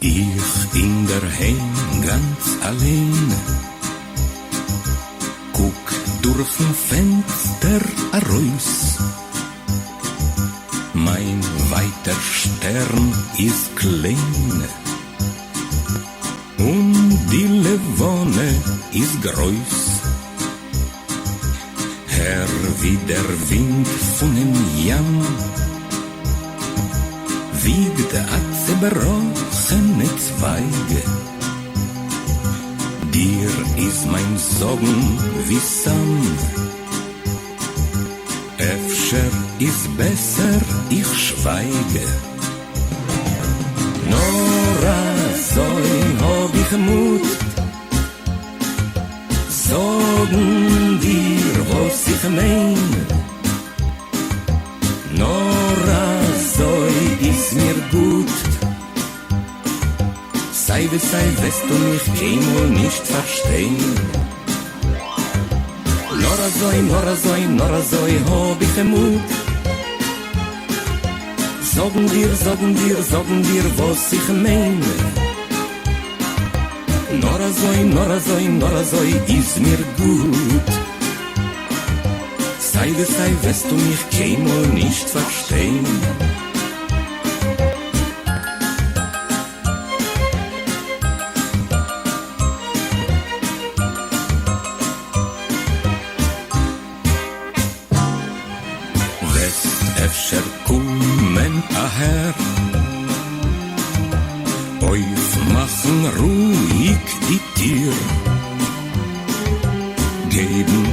Ich in der Heim ganz allein, guck durch'n Fenster heraus. Mein weiter Stern ist klein und die Levone ist groß. Herr wie der Wind von dem Jam wiegt a zerbrochene Zweige. Dir ist mein Sorgen wie Sand. Öfter ist besser, ich schweige. Nora, so hab ich Mut, sagen dir, was ich mein. Nora, so ist mir gut. Sei, wirst du mich keinmal nicht verstehen. Nora, so hab ich Mut. Sagen dir, was ich mein. Nora, so ist mir gut. Sei, wirst du mich keinmal nicht verstehen. Efter kommen aher, aufmachen ruhig die Tür, geben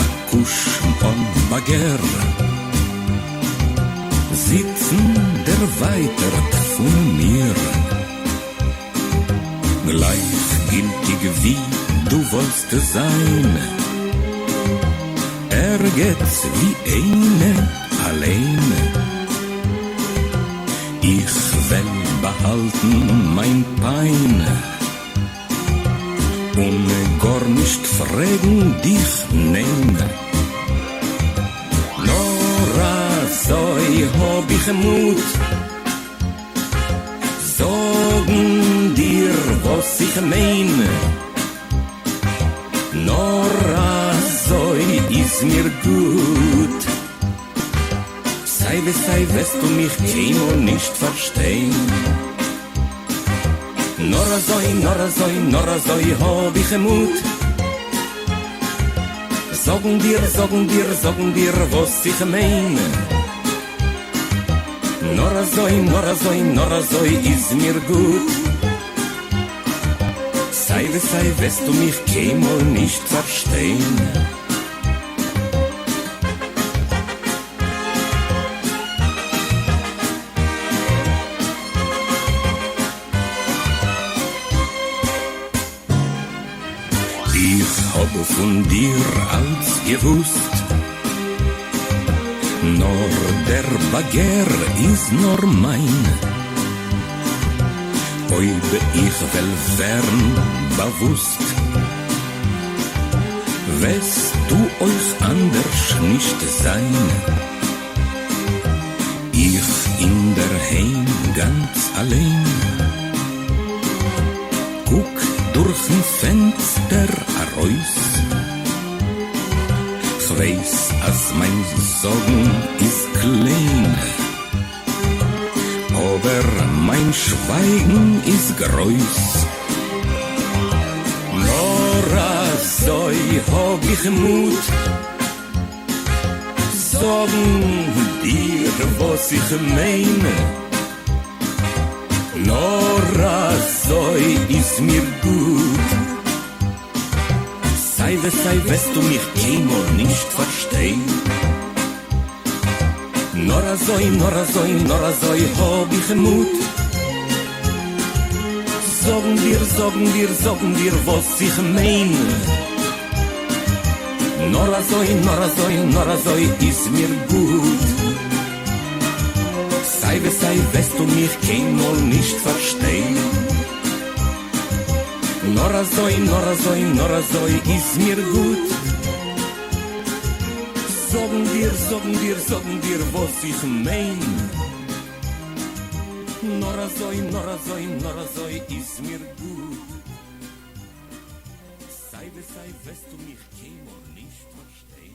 a Kusch und Baguer, sitzen der weiter von mir, gleichgültig wie du wollst sein, geht's wie eine allein. Ich will behalten mein Pein und gar nicht fragen dich nein. Nora, so hab ich Mut, sagen dir, was ich mein. Nora, so ist mir gut. Sei, wirst du mich keinmal nicht verstehen. Nora, so hab ich Mut. Sagen dir, was ich mein. Nora, so ist mir gut. Sei, wirst du mich keinmal nicht verstehen. Ich habe von dir als gewusst, nur der Bagger ist nur mein. Ob ich will werden bewusst, wirst du euch anders nicht sein. Ich in der Heim ganz allein, guck durch'n Fenster heraus. Ich weiß, als mein Sorgen ist klein, aber mein Schweigen ist groß. Nora, so hab ich Mut, sagen dir, was ich meine. Nora, so ist mir gut. Sei, wirst du mich keinmal nicht verstehen. Nora, so hab ich Mut. Sagen dir, was ich mein. Nora, so ist mir gut. Sei, wirst du mich keinmal nicht verstehen. Nora, so ist mir gut. Sagen dir, was ich mein. Nor azoi ist mir gut. Sei, wes du mich kämmer nicht verstehst.